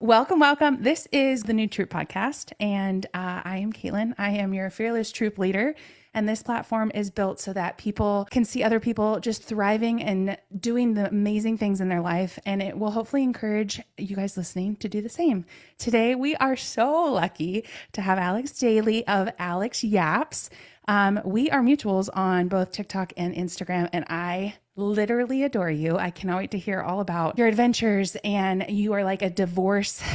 Welcome, welcome. This is the New Troop podcast, and I am Caitlin. I am your fearless troop leader, and this platform is built so that people can see other people just thriving and doing the amazing things in their life, and it will hopefully encourage you guys listening to do the same. Today, we are so lucky to have Alex Daly of Alex Yapps. We are mutuals on both TikTok and Instagram, and I literally adore you. I cannot wait to hear all about your adventures. And you are like a divorcee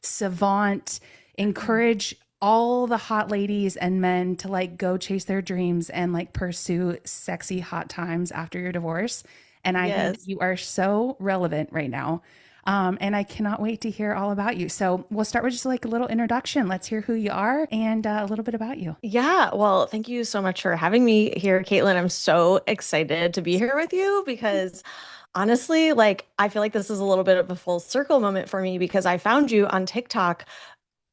savant. Encourage all the hot ladies and men to like go chase their dreams and like pursue sexy hot times after your divorce. And I think Yes. you are so relevant right now. And I cannot wait to hear all about you. So we'll start with just like a little introduction. Let's hear who you are and a little bit about you. Yeah. Well, thank you so much for having me here, Caitlin. I'm so excited to be here with you because honestly, I feel like this is a little bit of a full circle moment for me because I found you on TikTok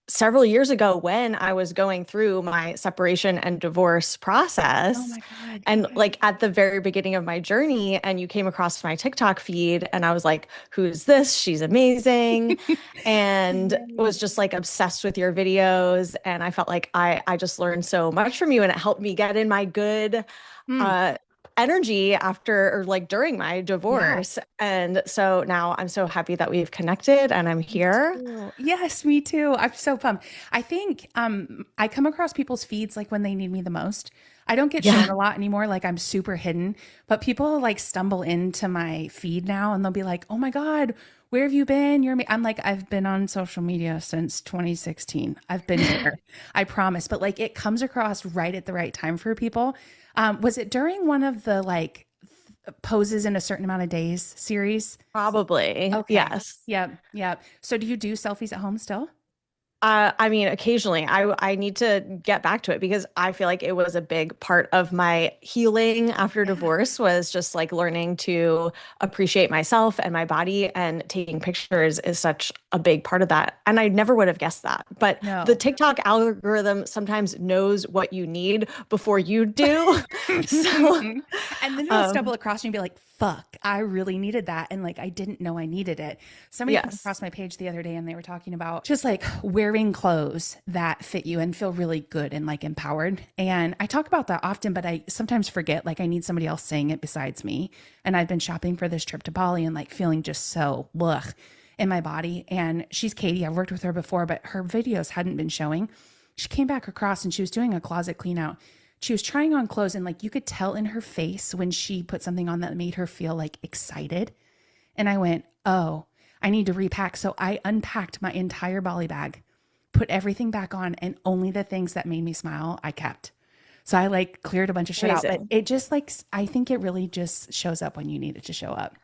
several years ago when I was going through my separation and divorce Oh process. my God. And Okay. like at the very beginning of my journey, and you came across my TikTok feed, and I was like, who's this? She's amazing. And was Yay. just like obsessed with your videos. And I felt like I just learned so much from you, and it helped me get in my good Hmm. uh energy after or like during my Yeah. divorce. And so now I'm so happy that we've connected and I'm Me here. too. Yes, me too. I'm so pumped. I think I come across people's feeds like when they need me the most. I don't get Yeah. shown a lot anymore, like I'm super hidden, but people like stumble into my feed now and they'll be like, "Oh my God, where have you been? I'm like, I've been on social media since 2016. I've been here. I promise." But like it comes across right at the right time for people. Was it during one of the like poses in a certain amount of days series? Probably. Okay. Yes. Yep. Yep. So do you do selfies at home still? I mean, occasionally I need to get back to it because I feel like it was a big part of my healing after Yeah. divorce was just like learning to appreciate myself and my body, and taking pictures is such a big part of that. And I never would have guessed that. But the No. TikTok algorithm sometimes knows what you need before you do. So, And then it'll stumble um, across you and be like, fuck, I really needed that. And like, I didn't know I needed it. Somebody came yes, across my page the other day and they were talking about just like wearing clothes that fit you and feel really good and like empowered. And I talk about that often, but I sometimes forget like I need somebody else saying it besides me. And I've been shopping for this trip to Bali and like feeling just so ugh in my body. And she's Katie. I've worked with her before, but her videos hadn't been showing. She came back across and she was doing a closet clean out. She was trying on clothes and like you could tell in her face when she put something on that made her feel like excited. And I went, oh, I need to repack. So I unpacked my entire Bali bag, put everything back on, and only the things that made me smile I kept. So I like cleared a bunch of shit out, but amazing. it just like, I think it really just shows up when you need it to show up.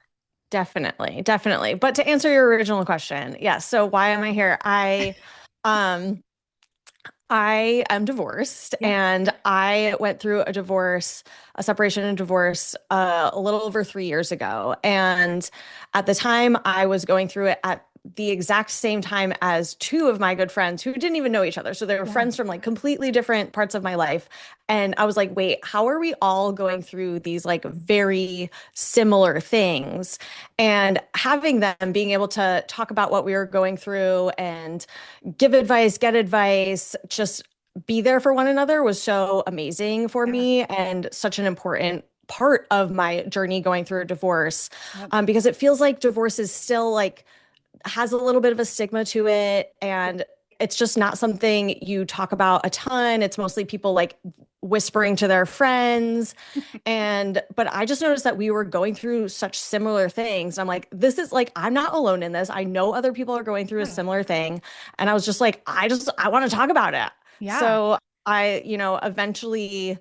Definitely, definitely. But to answer your original question, yes. So why am I here? Um, I am divorced, Yeah. and I went through a divorce, a separation and divorce, a little over 3 years ago. And at the time, I was going through it at the exact same time as two of my good friends who didn't even know each other. So they were Yeah. friends from like completely different parts of my life. And I was like, wait, how are we all going through these like very similar things? And having them being able to talk about what we were going through and give advice, get advice, just be there for one another was so amazing for Yeah. me and such an important part of my journey going through a divorce. Yep. Because it feels like divorce is still like has a little bit of a stigma to it, and it's just not something you talk about a ton. It's mostly people like whispering to their friends. And but I just noticed that we were going through such similar things. I'm like, this is like, I'm not alone in this. I know other people are going through a Yeah. similar thing. And I was just like, I want to talk about it. Yeah. So eventually,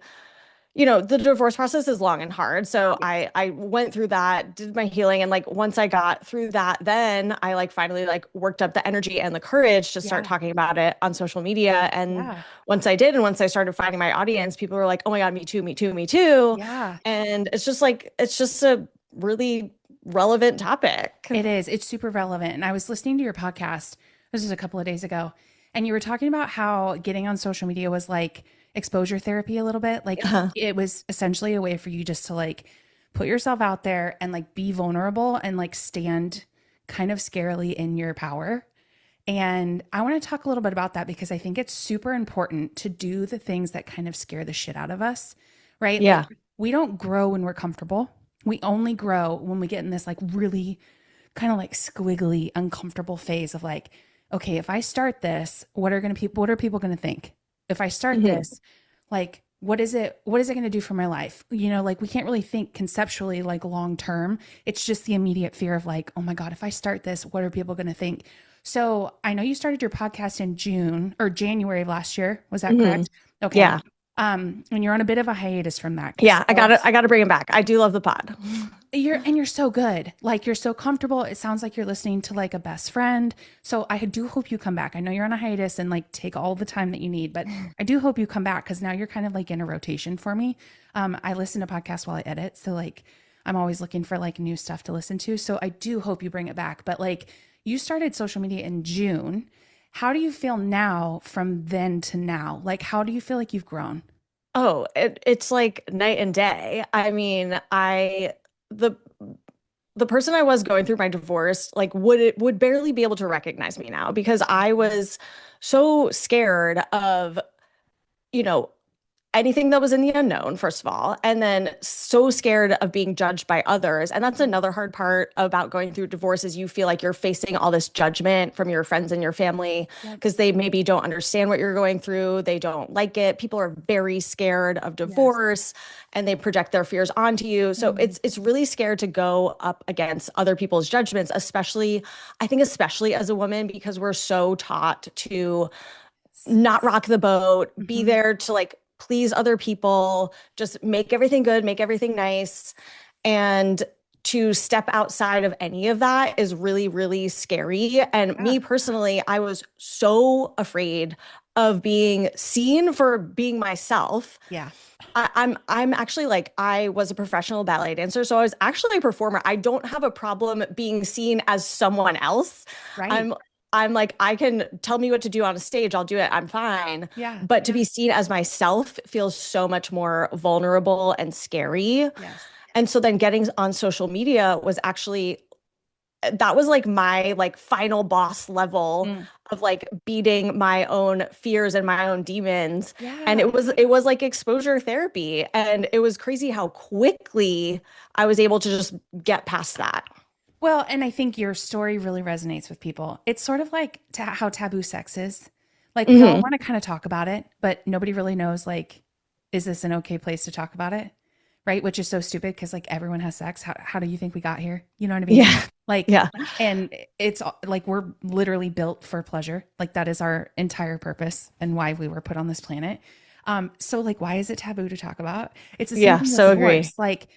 the divorce process is long and hard. So Yes. I went through that, did my healing, and like once I got through that, then I like finally like worked up the energy and the courage to start Yeah. talking about it on social media. And Yeah. once I did, and once I started finding my audience, people were like, "Oh my God, me too, me too, me too." Yeah. And it's just a really relevant topic. It is. It's super relevant. And I was listening to your podcast, this was a couple of days ago, and you were talking about how getting on social media was like exposure therapy a little bit. Like Yeah. it was essentially a way for you just to like put yourself out there and like be vulnerable and like stand kind of scarily in your power. And I want to talk a little bit about that because I think it's super important to do the things that kind of scare the shit out of us, right? Like Yeah. we don't grow when we're comfortable. We only grow when we get in this like really kind of like squiggly, uncomfortable phase of like, okay, if I start this, what are people going to think? If I start Hmm. this, like what is it going to do for my life? You know, like we can't really think conceptually like long term. It's just the immediate fear of like, oh my God, if I start this, what are people going to think? So I know you started your podcast in June or January of last year. Was that Hmm. correct? Okay. Yeah. And you're on a bit of a hiatus from that. Yeah. So I gotta bring him back. I do love the pod. you're so good. Like you're so comfortable. It sounds like you're listening to like a best friend. So I do hope you come back. I know you're on a hiatus and like take all the time that you need, but I do hope you come back because now you're kind of like in a rotation for me. I listen to podcasts while I edit. So like I'm always looking for like new stuff to listen to. So I do hope you bring it back. But like you started social media in June. How do you feel now from then to now? Like how do you feel like you've grown? Oh, it's like night and day. I mean, the the person I was going through my divorce, like would barely be able to recognize me now because I was so scared of, you know, anything that was in the unknown, first of all, and then so scared of being judged by others. And that's another hard part about going through divorce is you feel like you're facing all this judgment from your friends and your family Yep. because they maybe don't understand what you're going through. They don't like it. People are very scared of Yes. divorce and they project their fears onto you. So Mhm. it's really scared to go up against other people's judgments, especially I think especially as a woman because we're so taught to not rock the boat, be Mhm. there to like please other people, just make everything good, make everything nice. And to step outside of any of that is really, really scary. And Yeah. me personally, I was so afraid of being seen for being myself. Yeah. I'm actually like I was a professional ballet dancer, so I was actually a performer. I don't have a problem being seen as someone else. Right. I'm I'm like I can tell me what to do on a stage, I'll do it. I'm fine. Yeah. But to be seen as myself feels so much more vulnerable and scary. Yes. And so then getting on social media was actually that was like my like final boss level Mm. of like beating my own fears and my own demons. And Yeah. it was like exposure therapy, and it was crazy how quickly I was able to just get past that. Well, and I think your story really resonates with people. It's sort of like how taboo sex is. Like we all Hmm. want to kind of talk about it, but nobody really knows like, is this an okay place to talk about it? Right? Which is so stupid because like everyone has sex. How do you think we got here? You know what I mean? Yeah. Like, Yeah. and it's like we're literally built for pleasure. Like that is our entire purpose and why we were put on this planet. So like, why is it taboo to talk about? It's the same Yeah, thing with so agree. divorce. Like,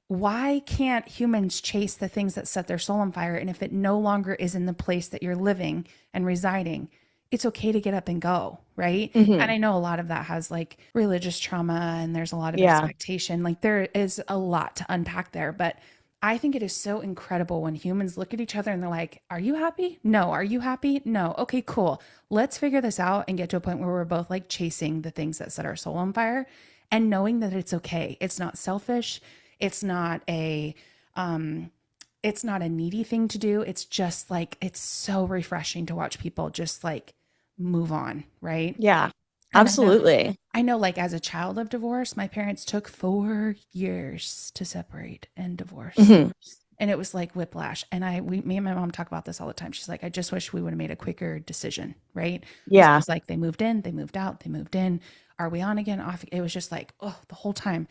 why can't humans chase the things that set their soul on fire? And if it no longer is in the place that you're living and residing, it's okay to get up and go, right? And Hmm. I know a lot of that has like religious trauma and there's a lot of Yeah. expectation. Like there is a lot to unpack there, but I think it is so incredible when humans look at each other and they're like, "Are you happy? No. Are you happy? No. Okay, cool. Let's figure this out and get to a point where we're both like chasing the things that set our soul on fire and knowing that it's okay. It's not selfish. It's not a um it's not a needy thing to do. It's just like it's so refreshing to watch people just like move on, right? Yeah. And Absolutely. I know like as a child of divorce, my parents took 4 years to separate and divorce. Hmm. And it was like whiplash. And me and my mom talk about this all the time. She's like, I just wish we would have made a quicker decision, right? Because it Yeah. was like they moved in, they moved out, they moved in. Are we on again? Off? It was just like, oh, the whole time.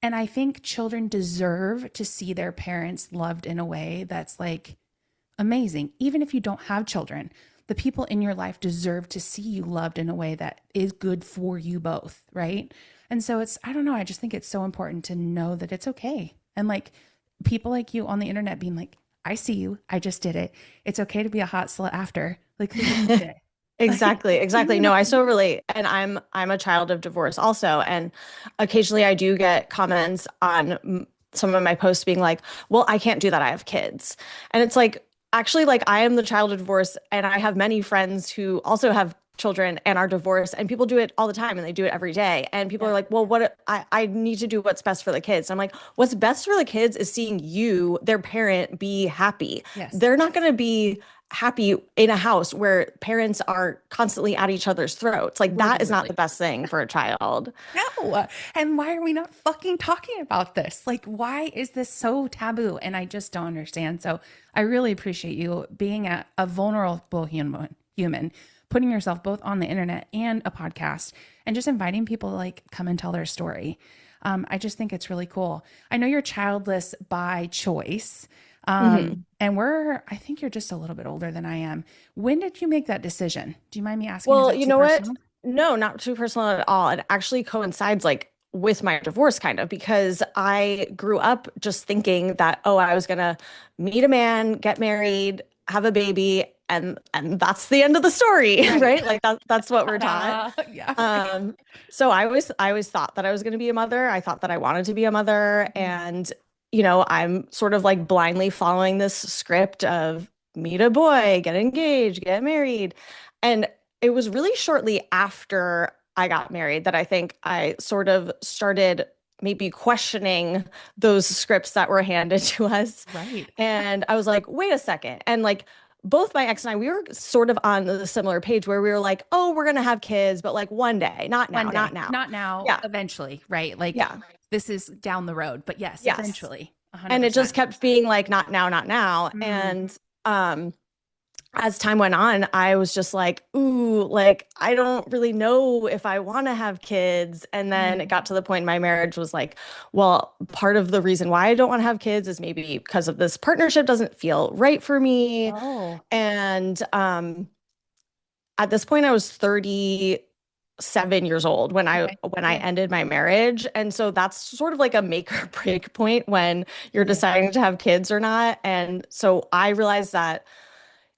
And I think children deserve to see their parents loved in a way that's like amazing. Even if you don't have children, the people in your life deserve to see you loved in a way that is good for you both, right? And so I don't know, I just think it's so important to know that it's okay. And like people like you on the internet being like, I see you, I just did it. It's okay to be a hot slut after. Like, who gives a shit? Like, Exactly, you exactly. No, I know? so relate. And I'm a child of divorce also. And occasionally I do get comments on some of my posts being like, "Well, I can't do that. I have kids." And it's like actually like I am the child of divorce and I have many friends who also have children and are divorced, and people do it all the time and they do it every day. And people are Yeah. like, well, I need to do what's best for the kids. I'm like, what's best for the kids is seeing you, their parent, be happy. Yes. They're not going to be happy in a house where parents are constantly at each other's throats. Like that is not the Literally. best thing for a child. No. And why are we not fucking talking about this? Like, why is this so taboo? And I just don't understand. So I really appreciate you being a vulnerable human, putting yourself both on the internet and a podcast and just inviting people to like come and tell their story. I just think it's really cool. I know you're childless by choice. Mhm. I think you're just a little bit older than I am. When did you make that decision? Do you mind me asking? Is Well, that you too know what? personal? No, not too personal at all. It actually coincides like with my divorce kind of because I grew up just thinking that, oh, I was gonna meet a man, get married, have a baby, and that's the end of the story, Right. right? Like that's what we're taught. Ta-da. Yeah, right. Um, so I always thought that I was gonna be a mother. I thought that I wanted to be a mother. Mhm. And, I'm sort of like blindly following this script of meet a boy, get engaged, get married. And it was really shortly after I got married that I think I sort of started maybe questioning those scripts that were handed to us. Right. And I was like, wait a second. And like both my ex and I, we were sort of on the similar page where we were like, oh, we're gonna have kids, but like one day, not now, One not day, now. not now, Yeah, eventually, right? Like yeah, this is down the road, but yes, yes. eventually, And it just 100%. kept being like, not now, not now. Mm, And um, as time went on, I was just like, ooh, like I don't really know if I want to have kids. And then it mm. got to the point in my marriage was like, well, part of the reason why I don't want to have kids is maybe because of this partnership doesn't feel right for me. Oh, And at this point I was 37 years old okay. when I Yeah, ended my marriage. And so that's sort of like a make or break point when you're it is. deciding to have kids or not. And so I realized that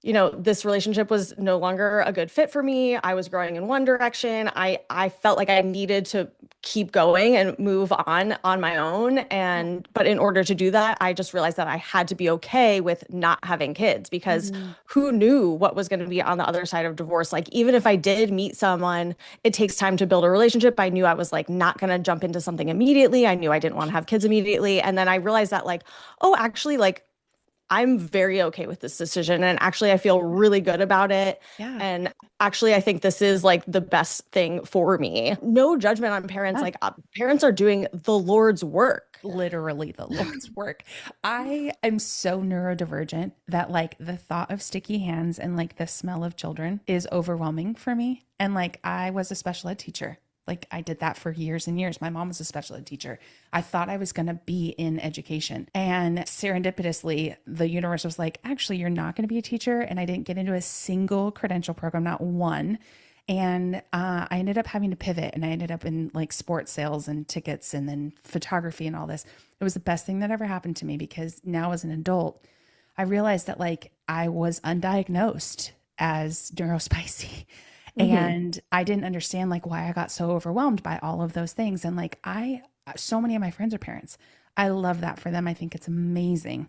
this relationship was no longer a good fit for me. I was growing in one direction. I felt like I needed to keep going and move on my own. Yeah. But in order to do that, I just realized that I had to be okay with not having kids because Mhm. who knew what was going to be on the other side of divorce? Like even if I did meet someone, it takes time to build a relationship. I knew I was like not going to jump into something immediately. I knew I didn't want to have kids immediately. And then I realized that like, oh, actually like I'm very okay with this decision. And actually, I feel really good about it. Yeah. And actually, I think this is like the best thing for me. No judgment on parents. Yeah. Like, parents are doing the Lord's work. Literally the Lord's work. I am so neurodivergent that like the thought of sticky hands and like the smell of children is overwhelming for me. And like I was a special ed teacher. Like I did that for years and years. My mom was a special ed teacher. I thought I was going to be in education. And serendipitously, the universe was like, actually, you're not going to be a teacher. And I didn't get into a single credential program, not one. And I ended up having to pivot and I ended up in like sports sales and tickets and then photography and all this. It was the best thing that ever happened to me because now as an adult, I realized that like I was undiagnosed as neurospicy. Hmm. And I didn't understand like why I got so overwhelmed by all of those things. And like so many of my friends are parents. I love that for them. I think it's amazing.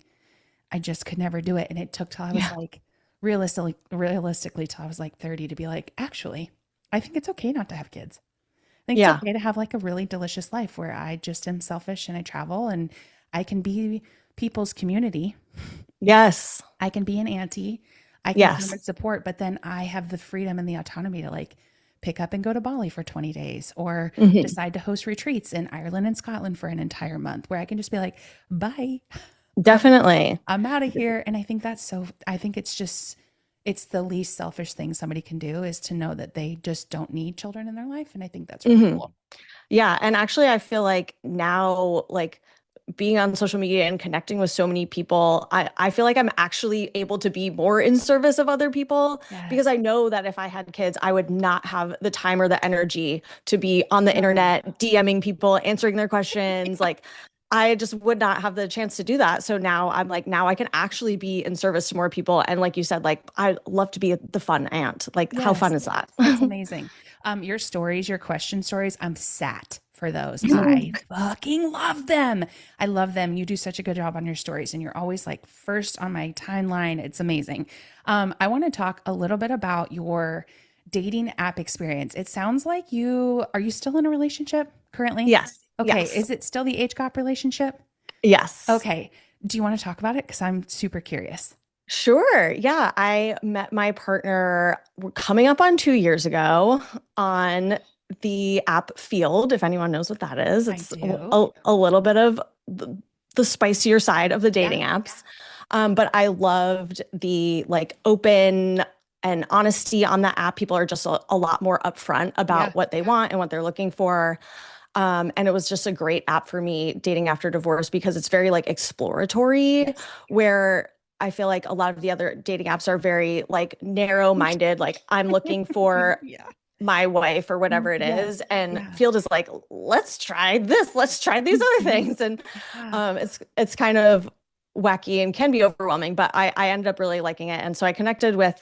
I just could never do it. And it took till I was Yeah. like realistically till I was like 30 to be like, actually, I think it's okay not to have kids. I think it's Yeah. okay to have like a really delicious life where I just am selfish and I travel and I can be people's community. Yes. I can be an auntie. I can come Yes. and support, but then I have the freedom and the autonomy to like pick up and go to Bali for 20 days or Hmm. decide to host retreats in Ireland and Scotland for an entire month where I can just be like, bye. Definitely. I'm out of here. And I think I think it's just, it's the least selfish thing somebody can do is to know that they just don't need children in their life. And I think that's really Hmm. cool. Yeah. And actually, I feel like now, like, being on social media and connecting with so many people, I feel like I'm actually able to be more in service of other people because Yes. I know that if I had kids, I would not have the time or the energy to be on the No. internet, DMing people, answering their questions. Like, I just would not have the chance to do that. So now I'm like, now I can actually be in service to more people. And like you said, like, I love to be the fun aunt. Like, how fun Yes. is that? It's amazing. Your stories, your question stories, I'm sat for those. I fucking love them. I love them. You do such a good job on your stories and you're always like first on my timeline. It's amazing. I want to talk a little bit about your dating app experience. It sounds like are you still in a relationship currently? Yes. Okay. Yes. Is it still the age gap relationship? Yes. Okay. Do you want to talk about it? Because I'm super curious. Sure. Yeah. I met my partner coming up on 2 years ago on the app Field, if anyone knows what that is. I It's do. a little bit of the spicier side of the Yeah. dating apps. But I loved the like open and honesty on the app. People are just a lot more upfront Yeah. about what they want and what they're looking for. And it was just a great app for me dating after divorce because it's very like exploratory, Yes. where I feel like a lot of the other dating apps are very like narrow-minded, like I'm looking for Yeah. my wife or whatever it Yes. is. And Yeah. Field is like, let's try this, let's try these other Mhm. things. And Yeah. it's kind of wacky and can be overwhelming, but I ended up really liking it. And so I connected with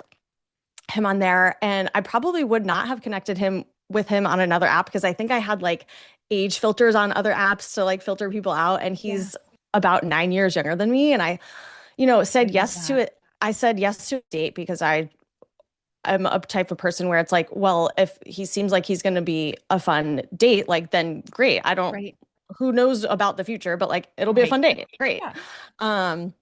him on there, and I probably would not have connected him with him on another app because I think I had like age filters on other apps to like filter people out, and Yeah. he's about 9 years younger than me. And I, I said love yes to that. it. I said yes to a date because I'm a type of person where it's like, well, if he seems like he's going to be a fun date, like then great. I don't, Right. who knows about the future, but like it'll be a Right. fun date. Great. Yeah. Um,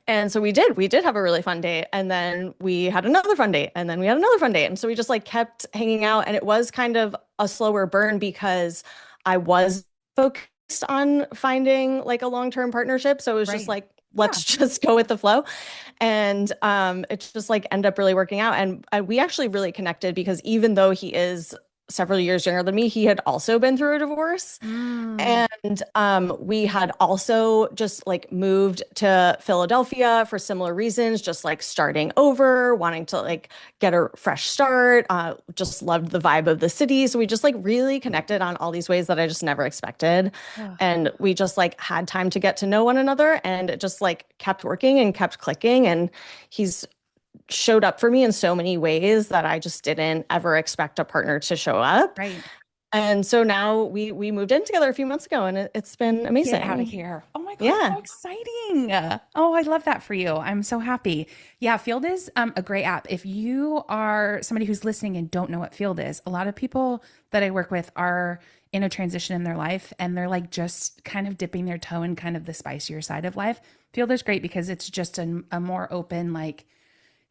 and so we did have a really fun date, and then we had another fun date, and then we had another fun date. And so we just like kept hanging out, and it was kind of a slower burn because I was focused on finding like a long-term partnership. So it was just Right. like, Yeah. let's just go with the flow. And it's just like ended up really working out. And we actually really connected because even though he is several years younger than me, he had also been through a divorce. Mm. And we had also just like moved to Philadelphia for similar reasons, just like starting over, wanting to like get a fresh start, just loved the vibe of the city. So we just like really connected on all these ways that I just never expected. Oh, And we just like had time to get to know one another, and it just like kept working and kept clicking. And he's showed up for me in so many ways that I just didn't ever expect a partner to show up. right. And so now we moved in together a few months ago, and it's been Get out of amazing. here. Oh my God, Yeah. how exciting. Oh, I love that for you. I'm so happy. Yeah, Field is a great app. If you are somebody who's listening and don't know what Field is, a lot of people that I work with are in a transition in their life and they're like just kind of dipping their toe in kind of the spicier side of life. Field is great because it's just a more open, like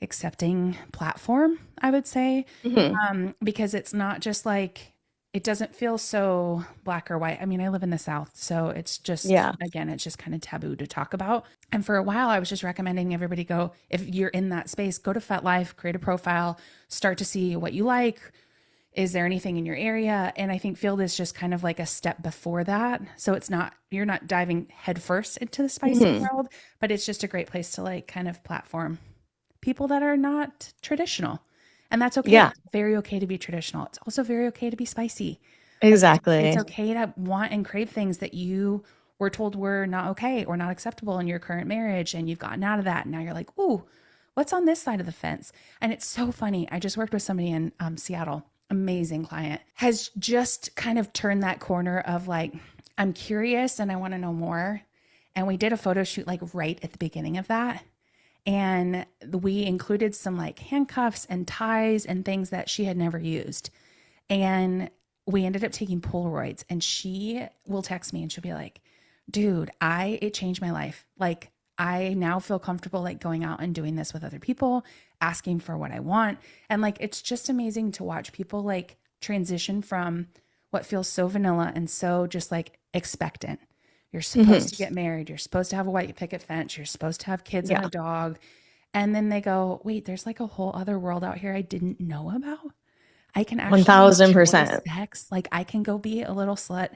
accepting platform, I would say, Hmm. because it's not just like it doesn't feel so black or white. I mean, I live in the South, so it's just Yeah. again, it's just kind of taboo to talk about. And for a while, I was just recommending everybody go, if you're in that space, go to FetLife, create a profile, start to see what you like. Is there anything in your area? And I think Field is just kind of like a step before that. So it's not, you're not diving headfirst into the spicy Hmm. world, but it's just a great place to like kind of platform people that are not traditional. And that's okay. Yeah, It's very okay to be traditional. It's also very okay to be spicy. Like it's exactly. okay to want and crave things that you were told were not okay or not acceptable in your current marriage. And you've gotten out of that. And now you're like, ooh, what's on this side of the fence? And it's so funny. I just worked with somebody in Seattle, amazing client, has just kind of turned that corner of like, I'm curious and I want to know more. And we did a photo shoot like right at the beginning of that. And we included some like handcuffs and ties and things that she had never used. And we ended up taking Polaroids. And she will text me and she'll be like, dude, it changed my life. Like, I now feel comfortable like going out and doing this with other people, asking for what I want. And like, it's just amazing to watch people like transition from what feels so vanilla and so just like expectant. You're Hmm. supposed to get married. You're supposed to have a white picket fence. You're supposed to have kids and a Yeah. dog. And then they go, wait, there's like a whole other world out here I didn't know about. I can actually enjoy 1000%. sex. Like I can go be a little slut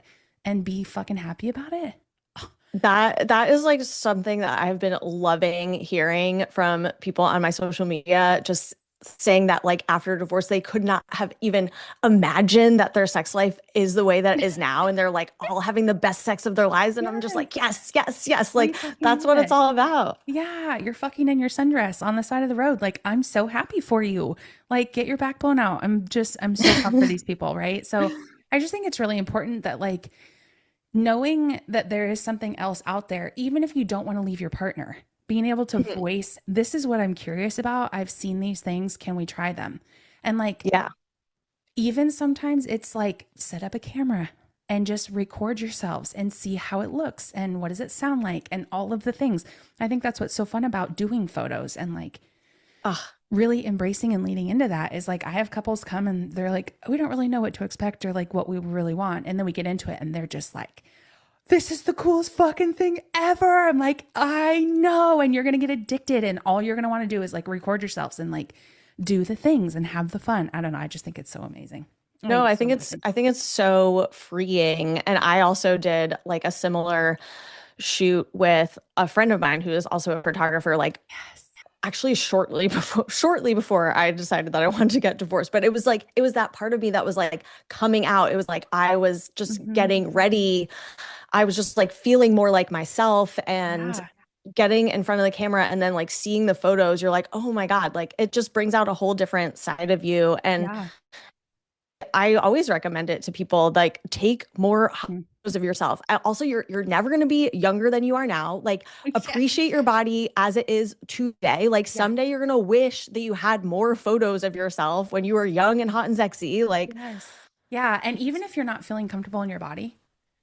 and be fucking happy about it. That is like something that I've been loving hearing from people on my social media, just saying that like after divorce they could not have even imagined that their sex life is the way that it is now, and they're like all having the best sex of their lives. And I'm just Yes, like, yes, yes, yes. we Like fucking that's love what it's it. all about. Yeah, you're fucking in your sundress on the side of the road. Like, I'm so happy for you. Like, get your back blown out. I'm so pumped for these people, right? So I just think it's really important that, like, knowing that there is something else out there, even if you don't want to leave your partner, being able to Mhm. voice, this is what I'm curious about. I've seen these things. Can we try them? And like, Yeah. even sometimes it's like set up a camera and just record yourselves and see how it looks and what does it sound like and all of the things. I think that's what's so fun about doing photos and like Ugh. really embracing and leading into that is like I have couples come and they're like, we don't really know what to expect or like what we really want. And then we get into it and they're just like, this is the coolest fucking thing ever. I'm like, I know. And you're going to get addicted. And all you're going to want to do is like record yourselves and like do the things and have the fun. I don't know. I just think it's so amazing. No, Like so amazing. I think it's so freeing. And I also did like a similar shoot with a friend of mine who is also a photographer, like Yes. actually shortly before I decided that I wanted to get divorced. But it was like it was that part of me that was like coming out. It was like I was just Mm-hmm. getting ready. I was just like feeling more like myself and Yeah. getting in front of the camera and then like seeing the photos, you're like, oh my God, like it just brings out a whole different side of you. And Yeah. I always recommend it to people, like take more Mm. photos of yourself. Also, you're never going to be younger than you are now. Like Yes. appreciate your body as it is today. Like Yeah. someday you're going to wish that you had more photos of yourself when you were young and hot and sexy. Like, Yes. Yeah. And even if you're not feeling comfortable in your body,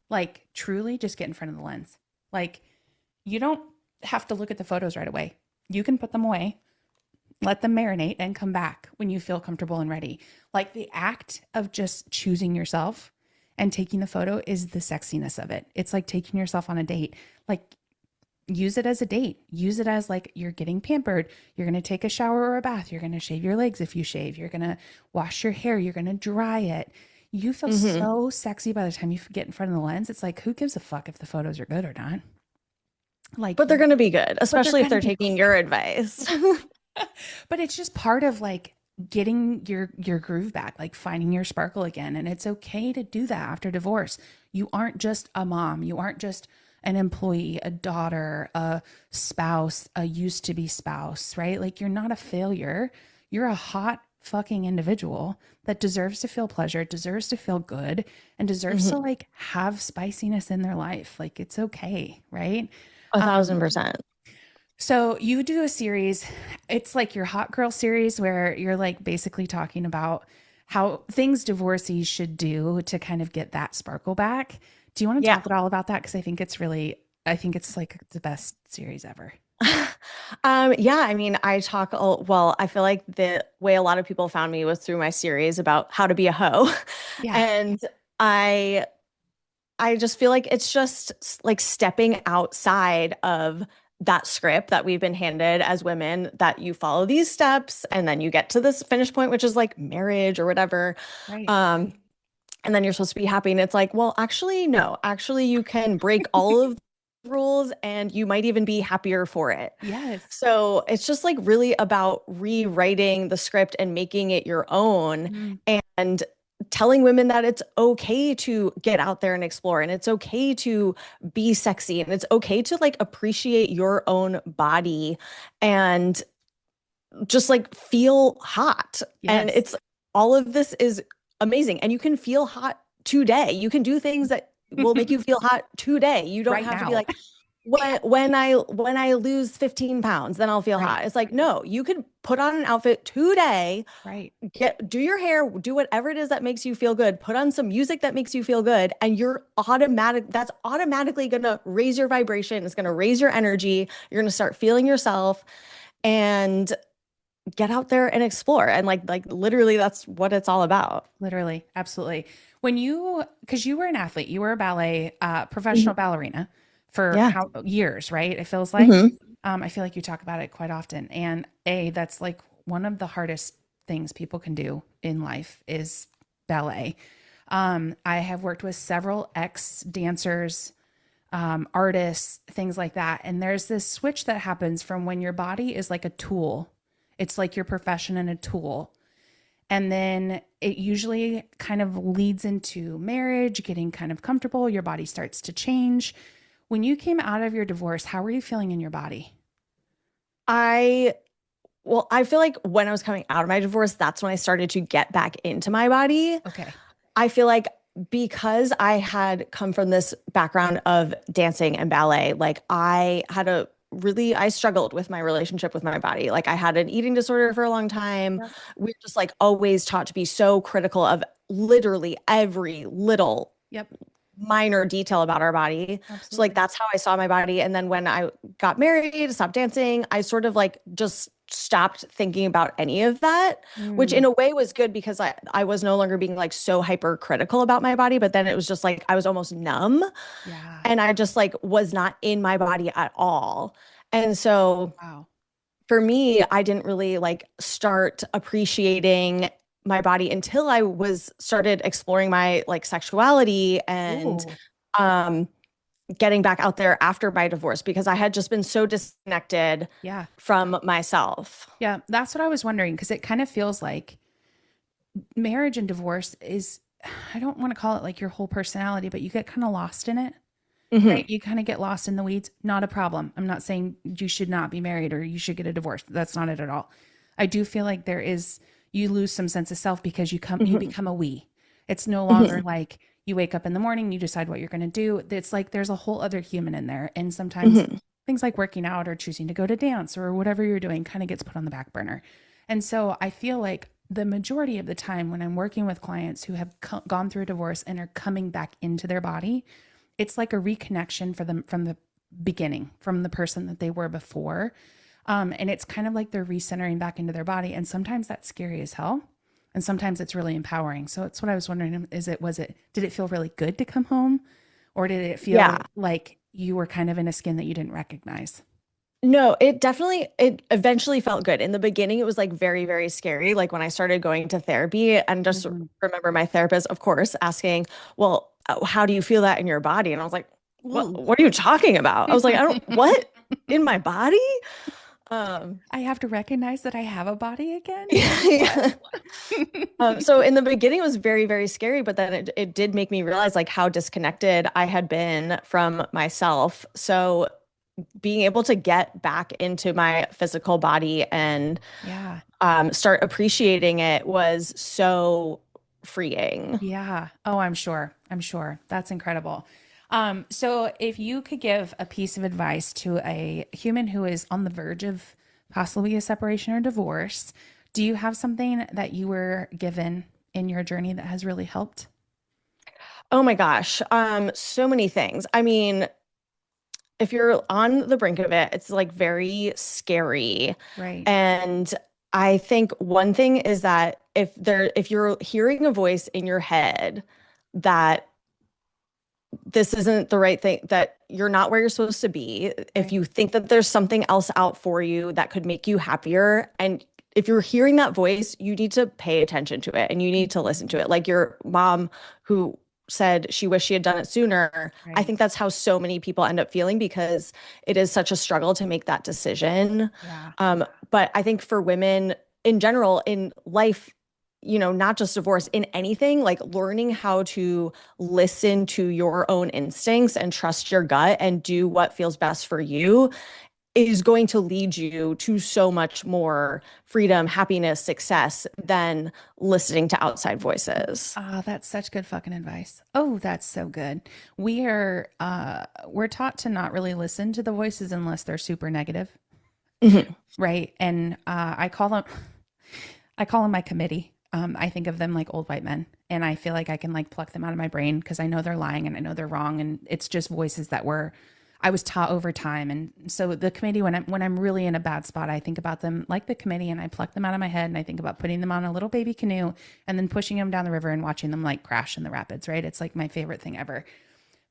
like truly just get in front of the lens. Like you don't have to look at the photos right away. You can put them away, let them marinate, and come back when you feel comfortable and ready. Like the act of just choosing yourself and taking the photo is the sexiness of it. It's like taking yourself on a date. Like use it as a date. Use it as like you're getting pampered. You're going to take a shower or a bath. You're going to shave your legs if you shave. You're going to wash your hair. You're going to dry it. You feel mhm. so sexy by the time you get in front of the lens. It's like, who gives a fuck if the photos are good or not? Like, But they're going to be good, but they're especially if going to they're be taking your advice. but it's just part of like getting your groove back, like finding your sparkle again. And it's okay to do that after divorce. You aren't just a mom. You aren't just an employee, a daughter, a spouse, a used to be spouse, right? Like you're not a failure. You're a hot fucking individual that deserves to feel pleasure, deserves to feel good, and deserves to Mhm. like have spiciness in their life. Like it's okay, right? A Um, thousand percent. so you do a series, it's like your hot girl series where you're like basically talking about how things divorcees should do to kind of get that sparkle back. Do you want to Yeah. talk at all about that? Because I think it's really, I think it's like the best series ever. Yeah, I mean, well, I feel like the way a lot of people found me was through my series about how to be a hoe. Yeah. And I I just feel like it's just like stepping outside of that script that we've been handed as women, that you follow these steps and then you get to this finish point, which is like marriage or whatever. Right. Um, and then you're supposed to be happy. And it's like, well, actually, no, actually, you can break all of the rules and you might even be happier for it. Yes. So it's just like really about rewriting the script and making it your own Mm, and telling women that it's okay to get out there and explore and it's okay to be sexy and it's okay to like appreciate your own body and just like feel hot. And yes. it's all of this is amazing. And you can feel hot today. You can do things that will make you feel hot today. You don't Right have to be now. like, Yeah. when I lose 15 pounds, then I'll feel Right. hot. It's like, no, you could put on an outfit today, Right. do your hair, do whatever it is that makes you feel good, put on some music that makes you feel good, and that's automatically gonna raise your vibration. It's gonna raise your energy. You're gonna start feeling yourself and get out there and explore. And like literally that's what it's all about. Literally. Absolutely. When you, because you were an athlete, you were a ballet, Mhm. professional ballerina for Yeah. how years, right? It feels like. Hmm. I feel like you talk about it quite often. And that's like one of the hardest things people can do in life is ballet. I have worked with several ex dancers, artists, things like that. And there's this switch that happens from when your body is like a tool, it's like your profession and a tool. And then it usually kind of leads into marriage, getting kind of comfortable. Your body starts to change. When you came out of your divorce, how were you feeling in your body? I Well, I feel like when I was coming out of my divorce, that's when I started to get back into my body. Okay. I feel like because I had come from this background of dancing and ballet, like I had a I struggled with my relationship with my body. Like I had an eating disorder for a long time. Yep. We're just like always taught to be so critical of literally every little Yep. minor detail about our body. So like Absolutely. that's how I saw my body. And then when I got married, stopped dancing, I sort of like just stopped thinking about any of that, which in Mm, a way was good because I was no longer being like so hypercritical about my body, but then it was just like I was almost numb yeah. and I just like was not in my body at all. And so Wow. for me, I didn't really like start appreciating my body until I was started exploring my like sexuality and Ooh. um getting back out there after my divorce because I had just been so disconnected Yeah. from myself. Yeah. That's what I was wondering because it kind of feels like marriage and divorce is, I don't want to call it like your whole personality, but you get kind of lost in it, right? Hmm. You kind of get lost in the weeds. Not a problem. I'm not saying you should not be married or you should get a divorce. That's not it at all. I do feel like you lose some sense of self because you Hmm. become a we. It's no longer Hmm. like you wake up in the morning, you decide what you're going to do. It's like there's a whole other human in there. And sometimes Hmm. things like working out or choosing to go to dance or whatever you're doing kind of gets put on the back burner. And so I feel like the majority of the time when I'm working with clients who have gone through a divorce and are coming back into their body, it's like a reconnection for them from the beginning, from the person that they were before. And it's kind of like they're recentering back into their body. And sometimes that's scary as hell. And sometimes it's really empowering. So it's what I was wondering, did it feel really good to come home? Or did it Yeah. feel like you were kind of in a skin that you didn't recognize? No, it eventually felt good. In the beginning, it was like very, very scary. Like when I started going to therapy and just Mhm. remember my therapist, of course, asking, well, how do you feel that in your body? And I was like, Ooh. what are you talking about? I was like, I don't, what in my body? Um, I have to recognize that I have a body again? What? yeah. So in the beginning, it was very, very scary, but then it did make me realize like how disconnected I had been from myself. So being able to get back into my physical body and Yeah. start appreciating it was so freeing. Yeah. Oh, I'm sure. I'm sure. That's incredible. So if you could give a piece of advice to a human who is on the verge of possibly a separation or divorce, do you have something that you were given in your journey that has really helped? Oh my gosh. So many things. I mean, if you're on the brink of it, it's like very scary. Right. And I think one thing is that if you're hearing a voice in your head that this isn't the right thing, that you're not where you're supposed to be, if Right. you think that there's something else out for you that could make you happier, and if you're hearing that voice, you need to pay attention to it and you need to listen to Mhm. it. Like your mom who said she wished she had done it sooner. I Right. think that's how so many people end up feeling because it is such a struggle to make that decision. Yeah. But I think for women in general in life, not just divorce, in anything, like learning how to listen to your own instincts and trust your gut and do what feels best for you is going to lead you to so much more freedom, happiness, success than listening to outside voices. Oh, that's such good fucking advice. Oh, that's so good. We're taught to not really listen to the voices unless they're super negative, Mhm. right? And I call them my committee. I think of them like old white men, and I feel like I can like pluck them out of my brain because I know they're lying and I know they're wrong, and it's just voices that I was taught over time. And so the committee, when I'm really in a bad spot, I think about them like the committee, and I pluck them out of my head, and I think about putting them on a little baby canoe and then pushing them down the river and watching them like crash in the rapids. Right? It's like my favorite thing ever.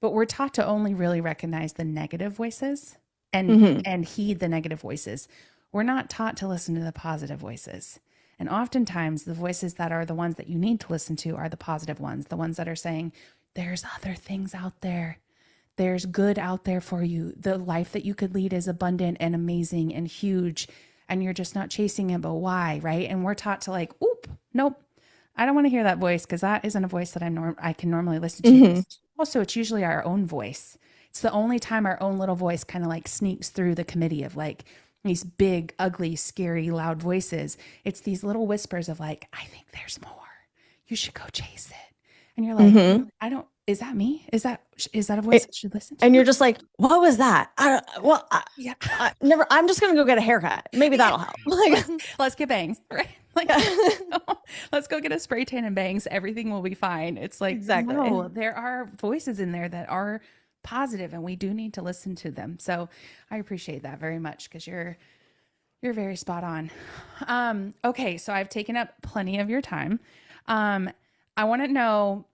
But we're taught to only really recognize the negative voices Mhm. and heed the negative voices. We're not taught to listen to the positive voices. And oftentimes, the voices that are the ones that you need to listen to are the positive ones, the ones that are saying, there's other things out there. There's good out there for you. The life that you could lead is abundant and amazing and huge. And you're just not chasing it, but why? Right. And we're taught to like, oop, nope. I don't want to hear that voice because that isn't a voice that I can normally listen to. Mhm. Also, it's usually our own voice. It's the only time our own little voice kind of like sneaks through the committee of like these big, ugly, scary, loud voices. It's these little whispers of like, I think there's more. You should go chase it. And you're like, Mhm. I don't. Is that me? Is that a voice I It, should listen to? and you're just like, what was that? Yeah. I never, I'm just going to go get a haircut. Maybe Yeah. that'll help. Like, Let's get bangs, right? Like let's go get a spray tan and bangs. Everything will be fine. It's like, exactly. no, there are voices in there that are positive and we do need to listen to them. So I appreciate that very much because you're very spot on. Okay, so I've taken up plenty of your time. Um, I want to know,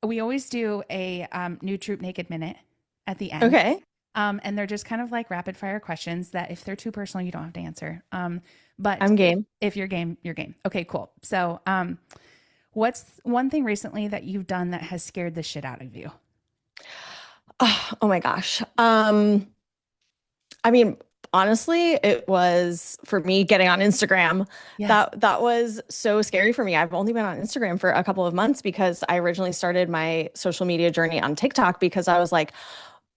we always do a new troop naked minute at the end. Okay. And they're just kind of like rapid fire questions that if they're too personal, you don't have to answer. But I'm if, game. if you're game, you're game. Okay, cool. So, what's one thing recently that you've done that has scared the shit out of you? Oh my gosh. I mean, honestly, it was for me getting on Instagram. Yes. That was so scary for me. I've only been on Instagram for a couple of months because I originally started my social media journey on TikTok because I was like,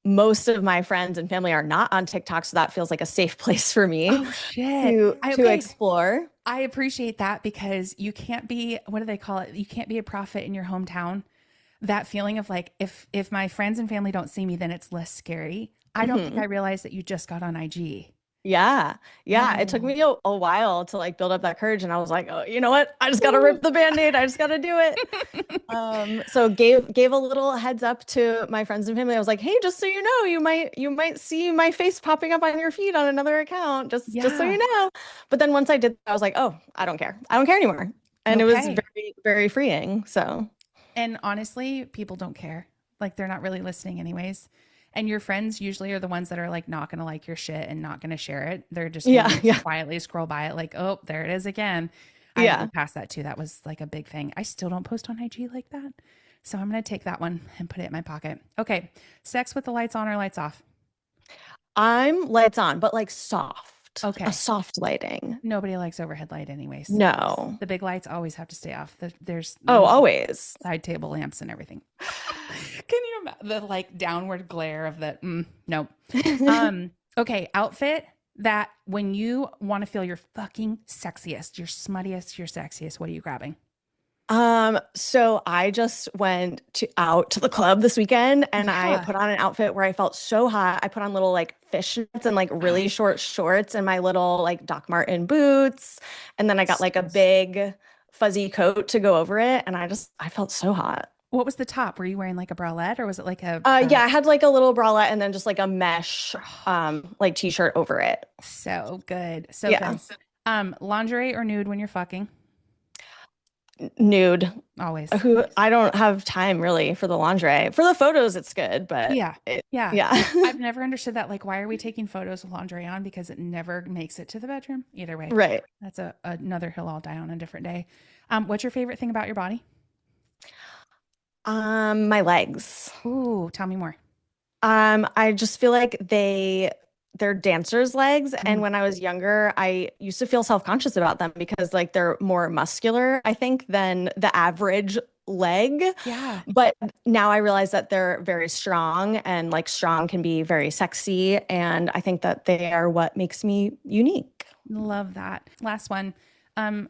most of my friends and family are not on TikTok, so that feels like a safe place for me Oh shit. to Okay. explore. I appreciate that because you can't be, what do they call it? You can't be a prophet in your hometown. That feeling of like, if my friends and family don't see me, then it's less scary. I don't think I Mhm. realized that you just got on IG. Yeah. Yeah. It took Oh. me a while to like build up that courage. And I was like, oh, you know what? I just gotta Woo. rip the band-aid. I just gotta do it. So gave a little heads up to my friends and family. I was like, hey, just so you know, you might see my face popping up on your feed on another account, just so you Yeah. know. But then once I did, I was like, oh, I don't care. I don't care anymore. And it was Okay. very, very freeing. So And honestly, people don't care. Like they're not really listening anyways. And your friends usually are the ones that are like not going to like your shit and not going to share it. They're just going yeah, to yeah, quietly scroll by it like, "Oh, there it is again." I had to yeah. get past that too. That was like a big thing. I still don't post on IG like that. So I'm going to take that one and put it in my pocket. Okay. Sex with the lights on or lights off? I'm lights on, but like soft, a Okay. soft lighting. Nobody likes overhead light anyways. No. The big lights always have to stay off. There's Oh, always. side table lamps and everything. Can you imagine the like downward glare of the no. Okay, outfit that when you want to feel your fucking sexiest, your smuttiest, your sexiest, what are you grabbing? So I just went out to the club this weekend and I Yeah. put on an outfit where I felt so hot. I put on little like fishnets and like really short shorts and my little like Doc Marten boots. And then I got like a big fuzzy coat to go over it. And I felt so hot. What was the top? Were you wearing like a bralette or was it like Yeah, I had like a little bralette and then just like a mesh like t-shirt over it. so good. So Yeah. good. Lingerie or nude when you're fucking? Nude. Always. Who I don't have time really for the lingerie. For the photos, it's good, but Yeah. Yeah. yeah. I've never understood that. Like, why are we taking photos with lingerie on? Because it never makes it to the bedroom. Either way, Right. that's another hill I'll die on a different day. What's your favorite thing about your body? My legs. Ooh, tell me more. I just feel like they're dancers' legs, and Mm, when I was younger, I used to feel self-conscious about them because like they're more muscular, I think, than the average leg. yeah, But now I realize that they're very strong and like strong can be very sexy, and I think that they are what makes me unique. love that. Last one. Um,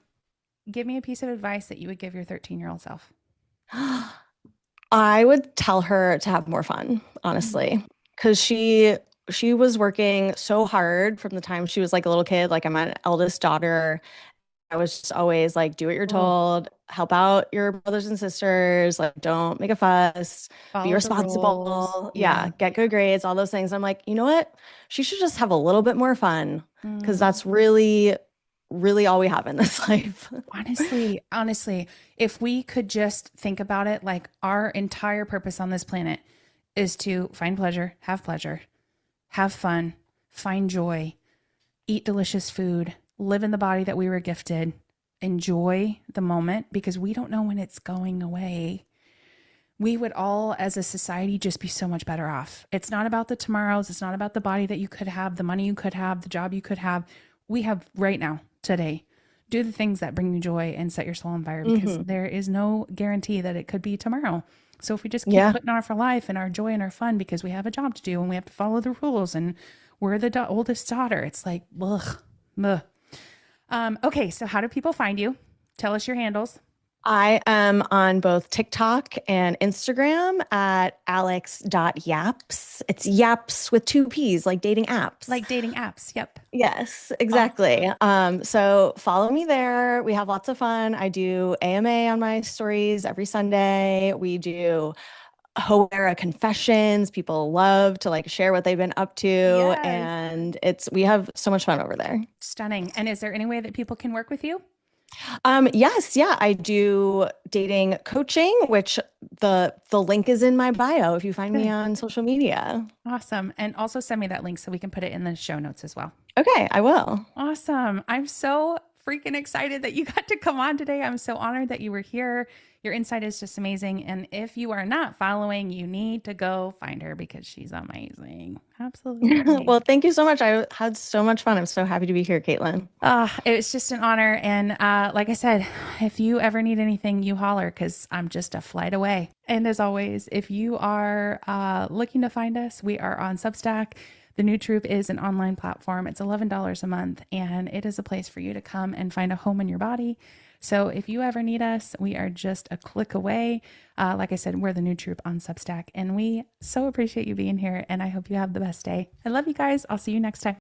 Give me a piece of advice that you would give your 13-year-old self. I would tell her to have more fun, Mm. honestly, because she was working so hard from the time she was like a little kid. Like I'm an eldest daughter. I was just always like, do what you're Oh, told, help out your brothers and sisters, like don't make a fuss, be follow the rules. responsible. Yeah. Yeah, get good grades, all those things. I'm like, you know what? She should just have a little bit more fun because Mm. that's really, really all we have in this life. Honestly, if we could just think about it, like our entire purpose on this planet is to find pleasure, have fun, find joy, eat delicious food, live in the body that we were gifted, enjoy the moment because we don't know when it's going away. We would all, as a society, just be so much better off. It's not about the tomorrows. It's not about the body that you could have, the money you could have, the job you could have. We have right now, today. Do the things that bring you joy and set your soul on fire because Hmm. there is no guarantee that it could be tomorrow. So if we just keep Yeah. putting off our life and our joy and our fun because we have a job to do and we have to follow the rules and we're the oldest daughter, it's like, ugh, ugh. Okay, so how do people find you? Tell us your handles. I am on both TikTok and Instagram at alex.yaps. It's yaps with two P's, like dating apps. Like dating apps. Yep. Yes, Oh, exactly. So follow me there. We have lots of fun. I do AMA on my stories every Sunday. We do Hoera confessions. People love to like share what they've been up to, yes. and we have so much fun over there. Stunning. And is there any way that people can work with you? Yes, yeah, I do dating coaching, which the link is in my bio if you find me Good. on social media. Awesome. And also send me that link so we can put it in the show notes as well. Okay, I will. Awesome. I'm so freaking excited that you got to come on today. I'm so honored that you were here. Your insight is just amazing. And if you are not following, you need to go find her because she's amazing. Absolutely Well, amazing. thank you so much. I had so much fun. I'm so happy to be here, Caitlin. It was just an honor. And like I said, if you ever need anything, you holler because I'm just a flight away. And as always, if you are looking to find us, we are on Substack. The New Troop is an online platform. It's $11 a month, and it is a place for you to come and find a home in your body. So if you ever need us, we are just a click away. Like I said, we're the New Troop on Substack, and we so appreciate you being here, and I hope you have the best day. I love you guys. I'll see you next time.